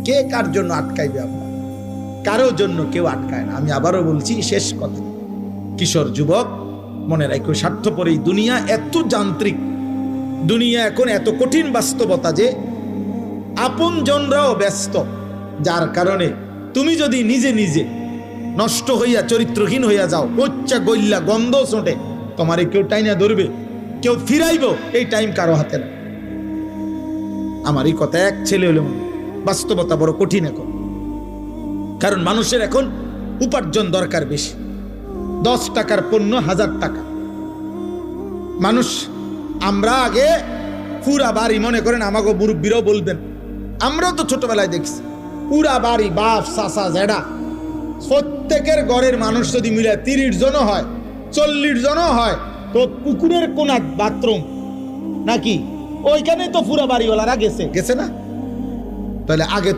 কে কার জন্য আটকাইবে? আপনার কারো জন্য কেউ আটকায় না। আমি আবারও বলছি, শেষ কথা, কিশোর যুবক মনে রাখো, স্বার্থপর এই দুনিয়া এত যান্ত্রিক দুনিয়া, এখন এত কঠিন বাস্তবতা যে আপন জনরাও ব্যস্ত, যার কারণে তুমি যদি নিজে নিজে নষ্ট হইয়া চরিত্রহীন হইয়া যাও, উচ্চা গইল্লা গন্ধ ছোটে, তোমারে কেউ টাইনা ধরবে, কেউ ফিরাইব, এই টাইম কারো হাতে না। আমার এই কথা এক ছেলে হলে বাস্তবতা বড় কঠিন এখন, কারণ মানুষের এখন উপার্জন দরকার বেশি। 10 টাকার পণ্য 1000 টাকা। মানুষ, আমরা আগে পুরা বাড়ি, মনে করেন আমাকে মুরব্বীরাও বলবেন, আমরাও তো ছোটবেলায় দেখছি, পুরা বাড়ি বাপ চাচা জেডা প্রত্যেকের ঘরের মানুষ যদি মিলে 30 জনও হয়, 40 জনও হয়, তো পুকুরের কোনা বাথরুম নাকি ওইখানে তো পুরা বাড়িওয়ালারা গেছে না? তাহলে আগে তো